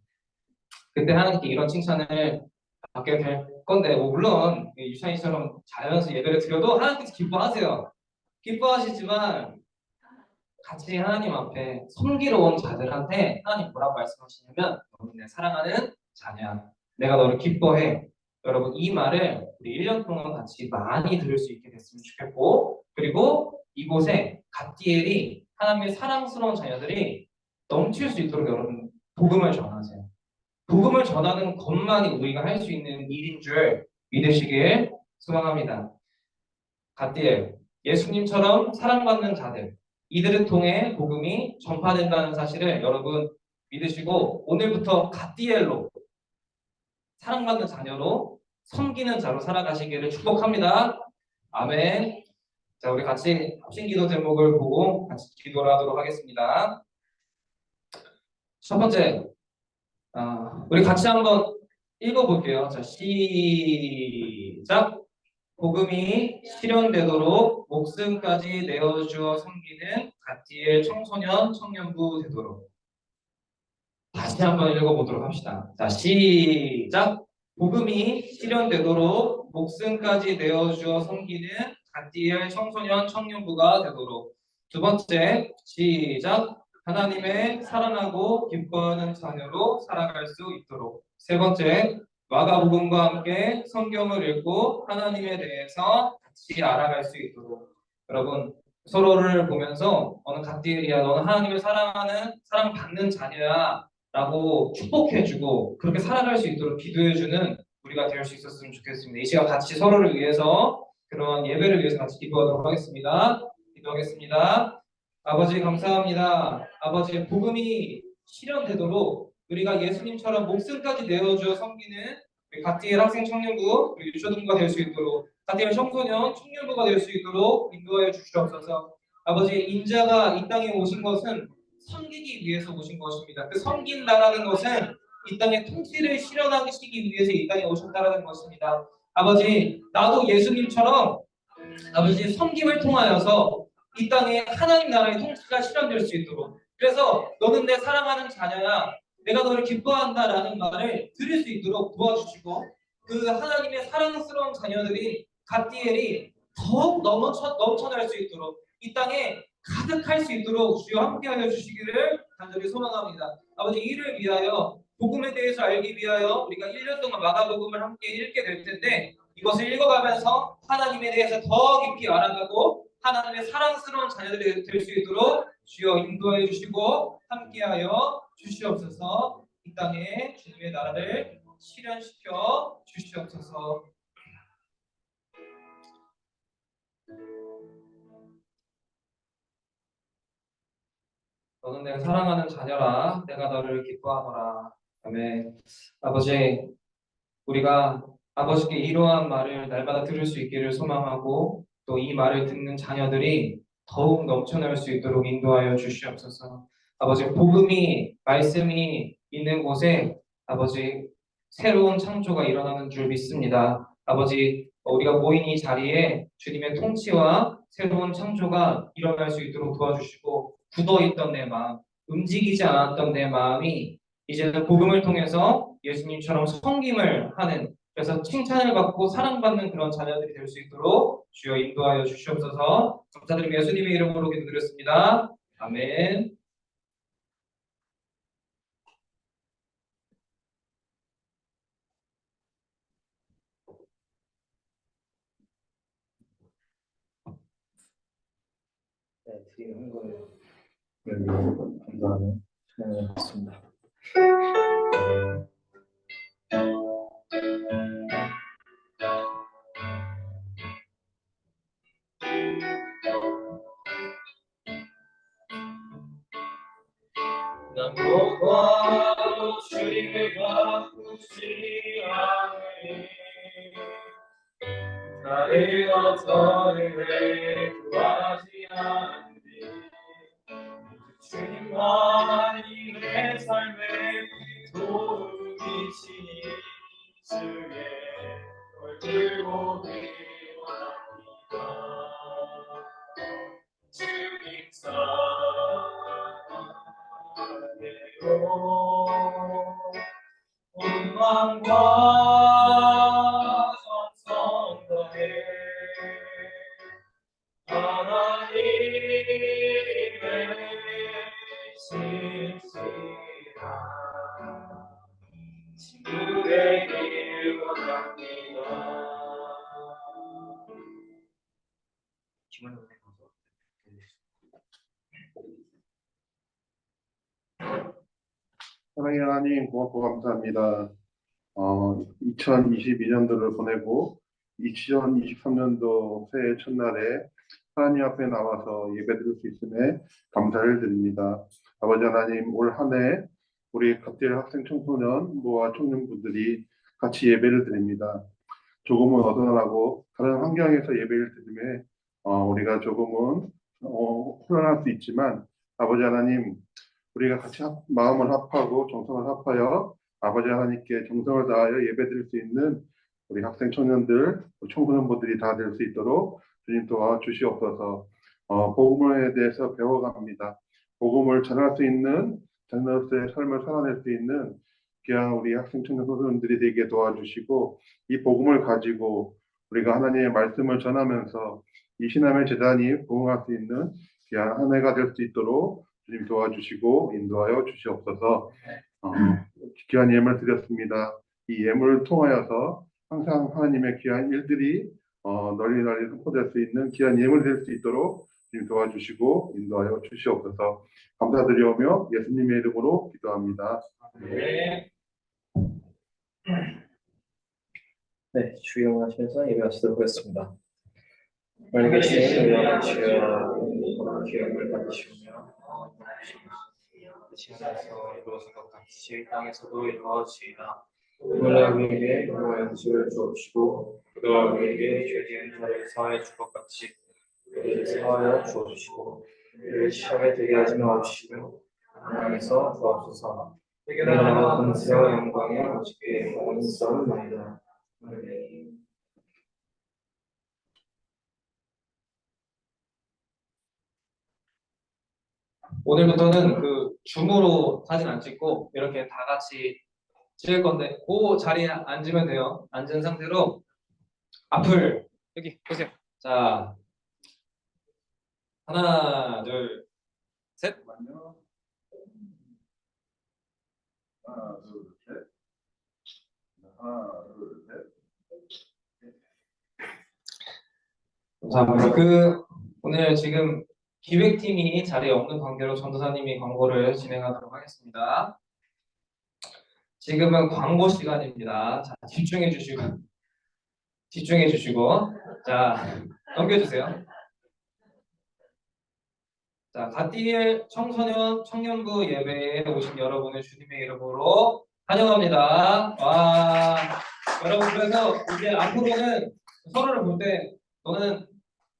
그때 하나님께 이런 칭찬을 받게 될 건데 물론 유찬이처럼 자연에서 예배를 드려도 하나님께서 기뻐하세요. 기뻐하시지만 같이 하나님 앞에 섬기러 온 자들한테 하나님 뭐라고 말씀하시냐면 너는 내 사랑하는 자녀야. 내가 너를 기뻐해. 여러분 이 말을 우리 1년 동안 같이 많이 들을 수 있게 됐으면 좋겠고 그리고 이곳에 갓디엘이 하나님의 사랑스러운 자녀들이 넘칠 수 있도록 여러분 복음을 전하세요. 복음을 전하는 것만이 우리가 할 수 있는 일인 줄 믿으시길 소망합니다. 갓디엘, 예수님처럼 사랑받는 자들 이들을 통해 복음이 전파된다는 사실을 여러분 믿으시고 오늘부터 갓디엘로 사랑받는 자녀로 섬기는 자로 살아가시기를 축복합니다. 아멘. 자, 우리 같이 합심기도 제목을 보고 같이 기도를 하도록 하겠습니다. 첫 번째, 우리 같이 한번 읽어볼게요. 자, 시작. 복음이 실현되도록 목숨까지 내어주어 섬기는 갓디엘 청소년 청년부 되도록. 다시 한번 읽어보도록 합시다. 자, 시작. 복음이 실현되도록 목숨까지 내어주어 섬기는 갓디엘 청소년 청년부가 되도록. 두 번째, 시작. 하나님의 사랑하고 기뻐하는 자녀로 살아갈 수 있도록. 세 번째, 마가복음과 함께 성경을 읽고 하나님에 대해서 같이 알아갈 수 있도록. 여러분 서로를 보면서 너는 갓디엘이야, 너는 하나님을 사랑받는 자녀야 라고 축복해주고 그렇게 살아갈 수 있도록 기도해주는 우리가 될 수 있었으면 좋겠습니다. 이 시간 같이 서로를 위해서 그런 예배를 위해서 같이 기도하도록 하겠습니다. 기도하겠습니다. 아버지 감사합니다. 아버지 복음이 실현되도록 우리가 예수님처럼 목숨까지 내어주어 섬기는 갓디엘 학생 청년부 그리고 유초등부가 될 수 있도록 갓디엘 청소년 청년부가 될 수 있도록 인도하여 주시옵소서. 아버지 인자가 이 땅에 오신 것은 섬기기 위해서 오신 것입니다. 그 섬긴다라는 것은 이 땅의 통치를 실현하시기 위해서 이 땅에 오셨다라는 것입니다. 아버지 나도 예수님처럼 아버지 섬김을 통하여서 이 땅에 하나님 나라의 통치가 실현될 수 있도록 그래서 너는 내 사랑하는 자녀야 내가 너를 기뻐한다라는 말을 들을 수 있도록 도와주시고 그 하나님의 사랑스러운 자녀들이 갓디엘이 더욱 넘쳐날 수 있도록 이 땅에 가득할 수 있도록 주여 함께하여 주시기를 간절히 소망합니다. 아버지, 이를 위하여 복음에 대해서 알기 위하여 우리가 1년 동안 마가복음을 함께 읽게 될 텐데, 이것을 읽어가면서 하나님에 대해서 더 깊이 알아가고 하나님의 사랑스러운 자녀들이 될 수 있도록 주여 인도하여 주시고 함께하여 주시옵소서. 이 땅에 주님의 나라를 실현시켜 주시옵소서. 너는 내가 사랑하는 자녀라, 내가 너를 기뻐하노라. 아멘. 아버지, 우리가 아버지께 이러한 말을 날마다 들을 수 있기를 소망하고, 또 이 말을 듣는 자녀들이 더욱 넘쳐날 수 있도록 인도하여 주시옵소서. 아버지, 복음이, 말씀이 있는 곳에 아버지 새로운 창조가 일어나는 줄 믿습니다. 아버지, 우리가 모인 이 자리에 주님의 통치와 새로운 창조가 일어날 수 있도록 도와주시고, 굳어있던 내 마음, 움직이지 않았던 내 마음이 이제는 복음을 통해서 예수님처럼 섬김을 하는, 그래서 칭찬을 받고 사랑받는 그런 자녀들이 될 수 있도록 주여 인도하여 주시옵소서. 감사드리며 예수님의 이름으로 기도드렸습니다. 아멘. 네, 드리는 거를 감사하며 찬양하겠습니다. 난 목과 주님을 바꾸지 않으니 나를 어떤 왜 구하지 않으니 주님만이 내 삶의 도움이시니 주의 얼굴 보기 원합니다. 주님 사랑해요. 온 마음과 정성 다해 하나님의 신실한 친구 되길 원합니다. 사랑의 하나님, 고맙고 감사합니다. 2022년도를 보내고 2023년도 새해 첫날에 하나님 앞에 나와서 예배드릴 수 있음에 감사를 드립니다. 아버지 하나님, 올 한 해 우리 갑질 학생 청소년 모아 청년부들이 같이 예배를 드립니다. 조금은 어선하고 다른 환경에서 예배를 드림에 우리가 조금은 혼란할 수 있지만, 아버지 하나님, 우리가 같이 마음을 합하고 정성을 합하여 아버지 하나님께 정성을 다하여 예배드릴 수 있는 우리 학생 청년들, 청소년부들이 다 될 수 있도록 주님 도와주시옵소서. 복음에 대해서 배워갑니다. 복음을 전할 수 있는 장로로서의 삶을 살아낼 수 있는 귀한 우리 학생 청년 소년들이 되게 도와주시고, 이 복음을 가지고 우리가 하나님의 말씀을 전하면서 이 신앙의 재단이 부흥할 수 있는 귀한 한 해가 될 수 있도록 주님 도와주시고 인도하여 주시옵소서. 귀한 예물을 드렸습니다. 이 예물을 통하여서 항상 하나님의 귀한 일들이 널리 선포될 수 있는 귀한 예물이 될 수 있도록 주님 도와주시고 인도하여 주시옵소서. 감사드리오며 예수님의 이름으로 기도합니다. 네. 네, 주의하시면서 예배하시도록 하겠습니다. 하나님 계신 우리의 주여, 기억을 받으시오며 하늘에서 이루어진 것 같이 땅에서도 이루어지이다. 오늘날 우리에게 공허한 음식을 주옵시고, 그가 우리에게 죄지은 자를 사하여 줄 것 같이 우리에게 사하여 주옵시고, 우리를 시험에 들게 하지 마옵시고 하나님께서 주옵소서. 내가 권세와 영광에 오직게 영원히 있사옵나이다. 아멘. 오늘부터는 그 줌으로 사진 안 찍고 이렇게 다 같이 찍을 건데, 그 자리에 앉으면 돼요. 앉은 상태로 앞을 여기 보세요. 자, 하나, 둘, 셋. 잠깐만요. 하나, 둘, 셋. 하나, 둘, 셋. 감사합니다. 오늘 지금 기획팀이 자리에 없는 관계로 전도사님이 광고를 진행하도록 하겠습니다. 지금은 광고 시간입니다. 자, 집중해 주시고, 자, 넘겨주세요. 자, 갓디엘 청소년 청년부 예배에 오신 여러분을 주님의 이름으로 환영합니다. 와, 여러분 그래서 이제 앞으로는 서로를 볼 때 너는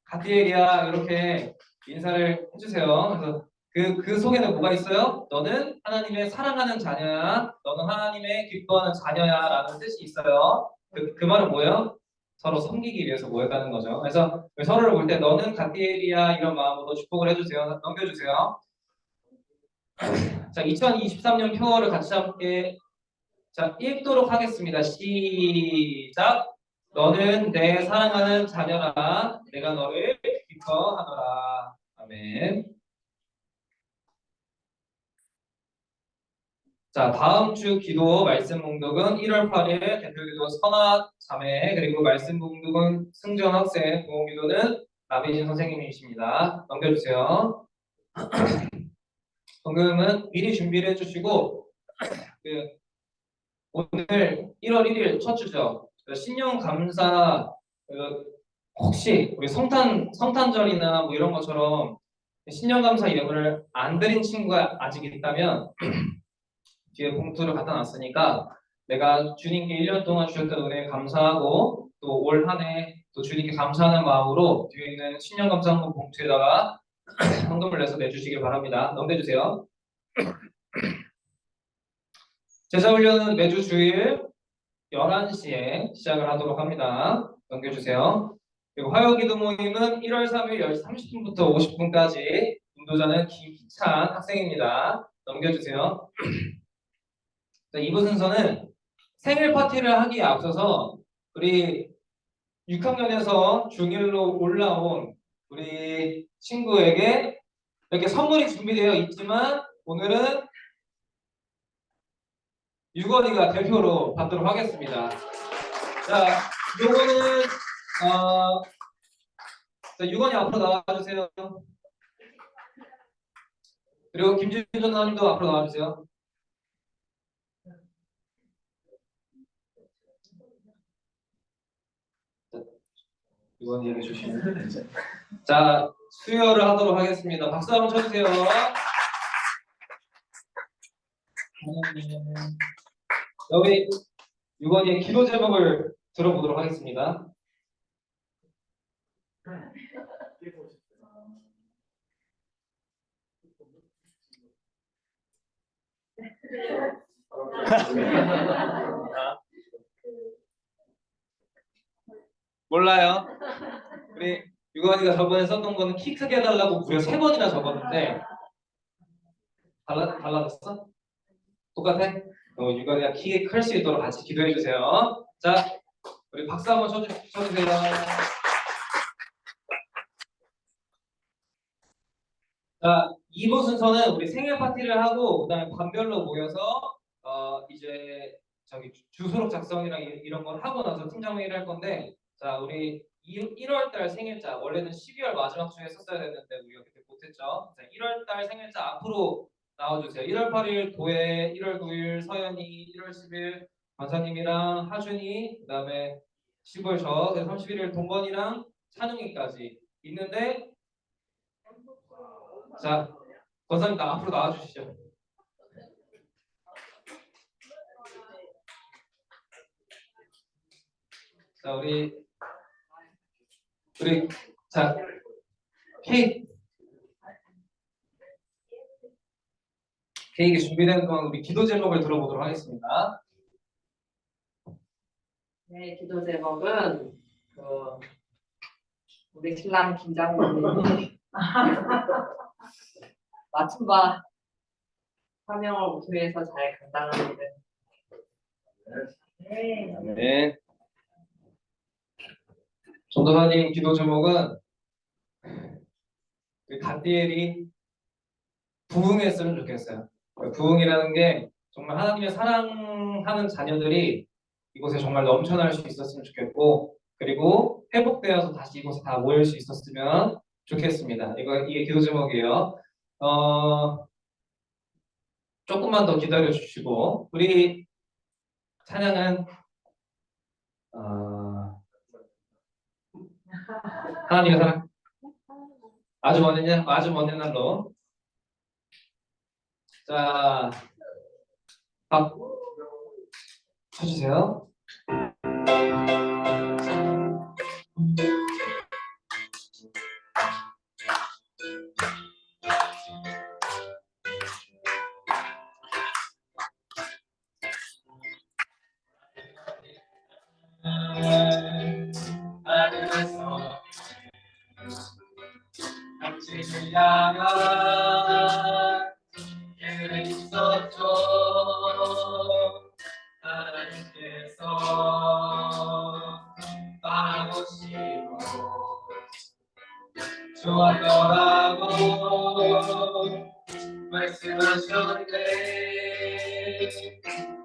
갓디엘이야 이렇게 인사를 해주세요. 그래서 그 속에는 뭐가 있어요? 너는 하나님의 사랑하는 자녀야. 너는 하나님의 기뻐하는 자녀야라는 뜻이 있어요. 그 말은 뭐예요? 서로 섬기기 위해서 모였다는 거죠. 그래서 서로를 볼 때 너는 갓디엘이야 이런 마음으로 축복을 해주세요. 넘겨주세요. 자, 2023년 표어를 같이 함께 자 읽도록 하겠습니다. 시작. 너는 내 사랑하는 자녀라. 내가 너를 기뻐하노라. 아멘. 자, 다음 주 기도 말씀 봉독은 1월 8일 대표기도 선화 자매 그리고 말씀 봉독은 승전 학생 공공기도는 라비진 선생님이십니다. 넘겨주세요. 헌금은 미리 준비를 해주시고 오늘 1월 1일 첫 주죠. 신년 감사 혹시 우리 성탄절이나 뭐 이런 것처럼 신년 감사 예물을 안 드린 친구가 아직 있다면 뒤에 봉투를 갖다 놨으니까 내가 주님께 1년 동안 주셨던 은혜에 감사하고 또 올 한 해 또 주님께 감사하는 마음으로 뒤에 있는 신년 감사 헌금 봉투에다가 헌금을 내서 내주시길 바랍니다. 넘겨주세요. 제자훈련은 매주 주일 11시에 시작을 하도록 합니다. 넘겨주세요. 그리고 화요기도 모임은 1월 3일 10시 30분부터 50분까지 인도자는 김희찬 학생입니다. 넘겨주세요. 자, 2부 순서는 생일 파티를 하기에 앞서서 우리 6학년에서 중1로 올라온 우리 친구에게 이렇게 선물이 준비되어 있지만 오늘은 유건이가 대표로 받도록 하겠습니다. 자, 요거는 자, 유건이 앞으로 나와주세요. 그리고 김준준 전사님도 앞으로 나와주세요. 유건이에게 주시면 자, 수여를 하도록 하겠습니다. 박수 한번 쳐주세요. 우리 유건이의 기도 제목을 들어보도록 하겠습니다. 몰라요. 우리 유건이가 저번에 썼던 거는 키 크게 해달라고 무려 3번이나 적었는데 달라졌어? 똑같아? 유건이가 키 클 수 있도록 같이 기도해 주세요. 자, 우리 박수 한번 쳐주세요. 자, 2부 순서는 우리 생일 파티를 하고 그다음에 반별로 모여서 이제 저기 주소록 작성이랑 이런 걸 하고 나서 팀장 회의를 할 건데 자, 우리 1월 달 생일자 원래는 12월 마지막 주에 썼어야 됐는데 우리가 그때 못했죠. 자, 1월 달 생일자 앞으로 나와주세요. 1월 8일 도혜, 1월 9일 서연이, 1월 10일 관사님이랑 하준이, 그다음에 15일 저, 31일 동건이랑 찬웅이까지 있는데 자, 권사님 앞으로 나와주시죠. 자, 우리 자 케이크 준비되는 동안 우리 기도 제목을 들어보도록 하겠습니다. 네, 기도 제목은 우리 신랑 김장모님이 맞춤과 사명을 우수해서 잘 감당하는 네. 네. 전도사님 기도 제목은 우리 갓디엘이 부흥했으면 좋겠어요. 부흥이라는 게 정말 하나님의 사랑하는 자녀들이 이곳에 정말 넘쳐날 수 있었으면 좋겠고, 그리고 회복되어서 다시 이곳에 다 모일 수 있었으면 좋겠습니다. 이게 기도 제목이에요. 조금만 더 기다려 주시고, 우리 찬양은 하나님의 사랑 아주 먼 날로. 자, 박 쳐주세요. 하늘에서 당신을 향한 예를 있었죠. 하나님께서 따라오시고 좋았더라고 말씀하셨네.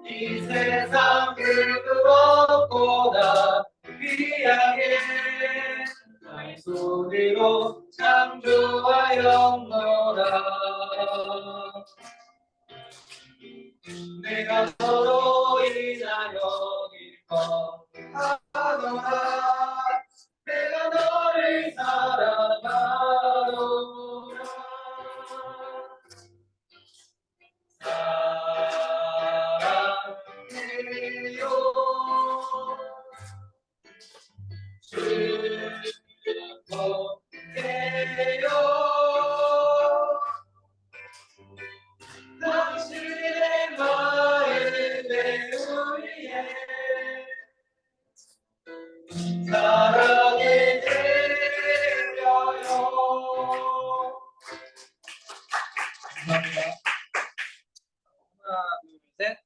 이 세상 그 무엇보다 귀하게 나의 소리로 창조하였노라. 내가 너로 인하여 기뻐하노라. 내가 너를 사랑하노라. 사랑해요 축복해요 당신의 마음에 우리의 사랑이 되려요. 감사합니다. 하나, 둘, 셋.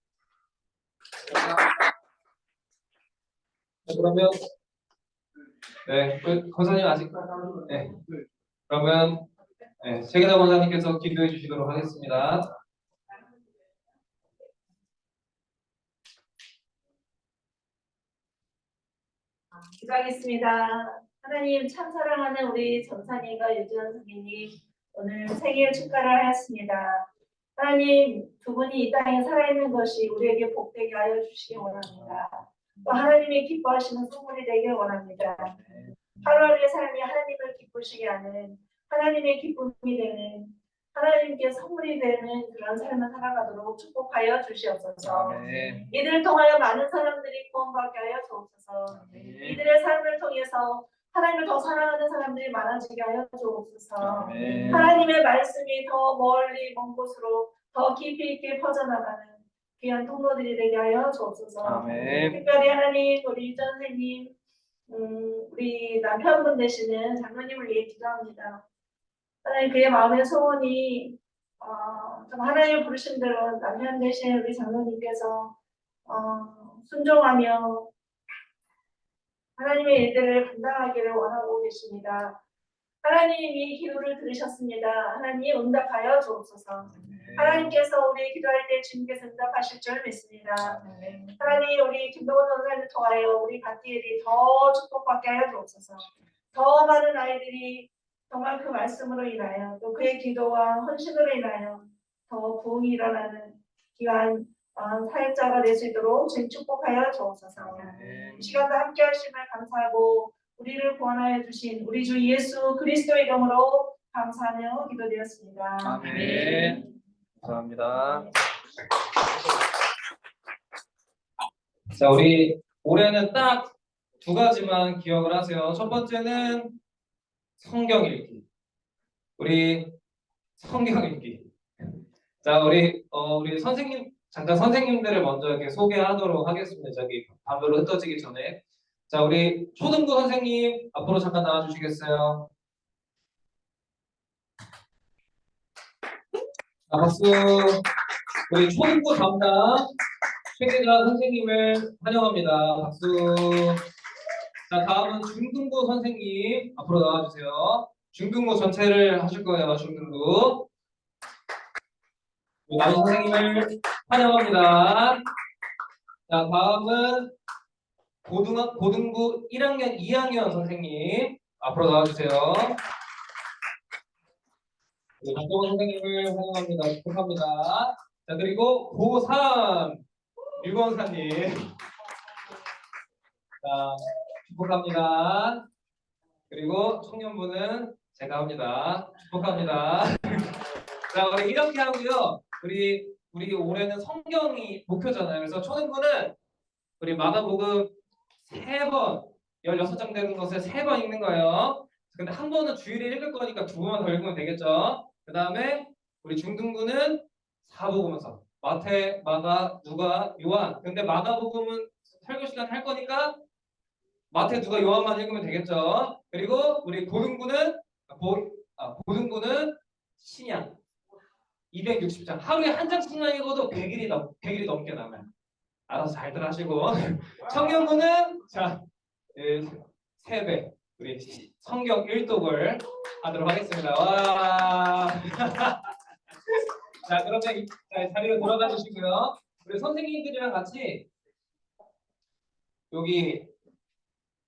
그러면 권사님 아직 네. 그러면 세계다 권사님께서 기도해 주시도록 하겠습니다. 기도하겠습니다. 하나님 참 사랑하는 우리 전사님과 유지원 선생님 오늘 생일 축하를 하였습니다. 하나님 두 분이 이 땅에 살아있는 것이 우리에게 복되게 하여 주시기 원합니다. 또 하나님이 기뻐하시는 선물이 되길 원합니다. 하루하루의 삶이 하나님을 기쁘시게 하는 하나님의 기쁨이 되는 하나님께 선물이 되는 그런 삶을 살아가도록 축복하여 주시옵소서. 아멘. 이들을 통하여 많은 사람들이 구원받게 하여 주옵소서. 이들의 삶을 통해서 하나님을 더 사랑하는 사람들이 많아지게 하여 주옵소서. 아멘. 하나님의 말씀이 더 멀리 먼 곳으로 더 깊이 있게 퍼져나가는 귀한 통로들이 되게 하여 주옵소서. 아멘. 특별히 하나님 우리 선생님 우리 남편분 되시는 장로님을 위해 기도합니다. 하나님 그의 마음의 소원이 좀 하나님 부르신 대로 남편 되신 우리 장로님께서 순종하며 하나님의 일들을 감당하기를 원하고 계십니다. 하나님이 기도를 들으셨습니다. 하나님 응답하여 주옵소서. 하나님께서 우리 기도할 때 주님께서 응답하실 줄 믿습니다. 하나님 우리 김동원 선생님을 통하여 우리 갓디엘이 더 축복받게 하여 주옵소서. 더 많은 아이들이 정말 그 말씀으로 인하여 또 그의 기도와 헌신으로 인하여 더 부흥이 일어나는 귀한 사역자가 될 수 있도록 주님 축복하여 주옵소서. 이 시간도 함께 하심을 감사하고 우리를 구원하여 주신 우리 주 예수 그리스도의 이름으로 감사하며 기도드렸습니다. 아멘. 감사합니다. 자, 우리 올해는 딱 두 가지만 기억을 하세요. 첫 번째는 성경 읽기. 우리 성경 읽기. 자, 우리 선생님 잠깐 선생님들을 먼저 이렇게 소개하도록 하겠습니다. 저기 밤으로 흩어지기 전에. 자, 우리 초등부 선생님 앞으로 잠깐 나와 주시겠어요? 박수. 우리 초등부 담당 최계자 선생님을 환영합니다. 박수. 자, 다음은 중등부 선생님 앞으로 나와주세요. 중등부 전체를 하실 거예요. 중등부. 남은 선생님을 환영합니다. 자, 다음은 고등부 1학년 2학년 선생님 앞으로 나와주세요. 박정원 선생님을 환영합니다. 축하합니다. 자, 그리고 고3 유건사님. 자, 축복합니다. 그리고 청년부는 제가 합니다. 축복합니다. 자, 우리 이렇게 하고요. 우리 올해는 성경이 목표잖아요. 그래서 초등부는 우리 마가복음 3번, 16장 되는 것을 3번 읽는 거예요. 근데 한 번은 주일에 읽을 거니까 2번만 더 읽으면 되겠죠. 그 다음에 우리 중등부는 사복음서. 마태, 마가, 누가, 요한. 근데 마가복음은 설교 시간 할 거니까 마태, 누가, 요한만 읽으면 되겠죠. 그리고 우리 고등부는 신약 260장. 하루에 한 장씩만 읽어도 100일이 넘게 남아요. 알아서 잘들 하시고. 청년부는 자, 3배 우리 성경 1독을 하도록 하겠습니다. 와. 자, 그러면 자리로 돌아가 주시고요. 우리 선생님들이랑 같이 여기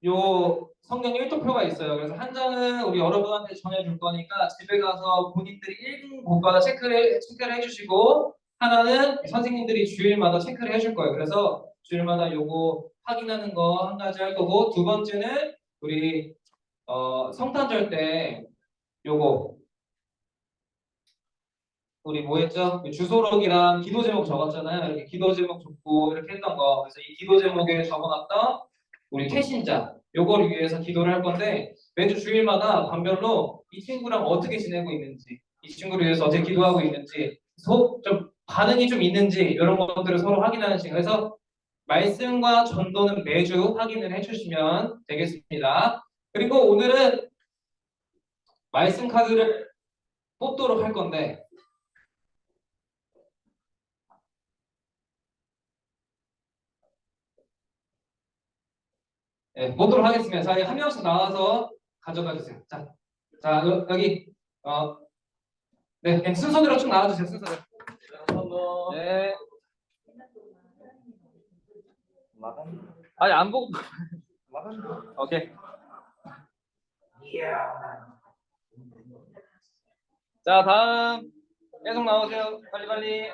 요 성경 1도표가 있어요. 그래서 한 장은 우리 여러분한테 전해줄 거니까 집에 가서 본인들이 읽은 곳마다 체크를 해주시고, 하나는 선생님들이 주일마다 체크를 해줄 거예요. 그래서 주일마다 요거 확인하는 거 한 가지 할 거고, 두 번째는 우리 성탄절 때 요거 우리 뭐 했죠? 주소록이랑 기도 제목 적었잖아요. 이렇게 기도 제목 적고 이렇게 했던 거. 그래서 이 기도 제목에 적어놨던 우리 퇴신자 요거를 위해서 기도를 할 건데, 매주 주일마다 반별로 이 친구랑 어떻게 지내고 있는지, 이 친구를 위해서 어떻게 기도하고 있는지, 좀 반응이 좀 있는지 이런 것들을 서로 확인하는 시간. 그래서 말씀과 전도는 매주 확인을 해주시면 되겠습니다. 그리고 오늘은 말씀 카드를 뽑도록 할 건데, 네, 보도록 하겠습니다. 자, 한 명씩 나와서 가져가 주세요. 자, 여기 네, 순서대로 쭉 나와주세요. 순서대로. 네. 아니 안 보고. 오케이. 자, 다음 계속 나오세요. 빨리.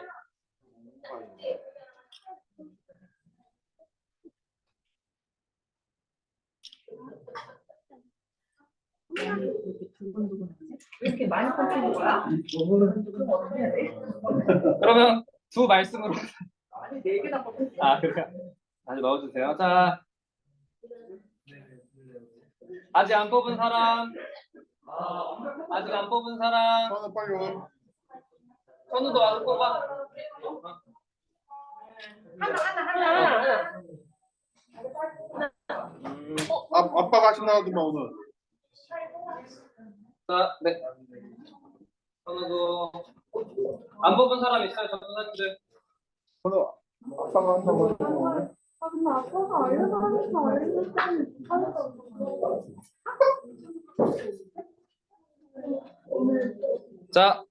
왜 이렇게 많이 꽂히는 거야? 그럼 어떻게 해야 돼? 그러면 두 말씀으로. 아니 4개나 꽂혔어. 아, 그래요? 다시 넣어주세요. 자, 아직 안 뽑은 사람. 아직 안 뽑은 사람. 저는 빨리 와. 선우도 와서 뽑아. 하나. 아빠가 하신다더만 오늘. 자, 네. 선우도 안 뽑은 사람 있어요? 전도사님들. 저는 아빠가 한다고 하셨는데. 근데 아빠가 알려달라니까 알려줬더니 자,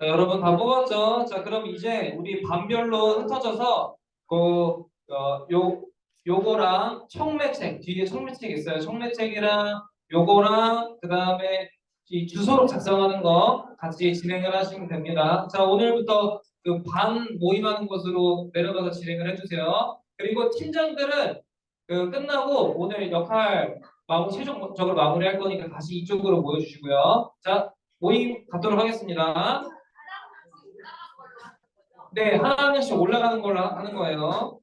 여러분 다 뽑았죠? 자, 그럼 이제 우리 반별로 흩어져서 요거랑 청매책, 뒤에 청매책 있어요. 청매책이랑 요거랑 그 다음에 이 주소록 작성하는 거 같이 진행을 하시면 됩니다. 자, 오늘부터 그 반 모임하는 곳으로 내려가서 진행을 해주세요. 그리고 팀장들은 끝나고 오늘 역할 최종적으로 마무리할 거니까 다시 이쪽으로 모여주시고요. 자, 모임 갖도록 하겠습니다. 네, 하나씩 올라가는 걸로 하는 거예요.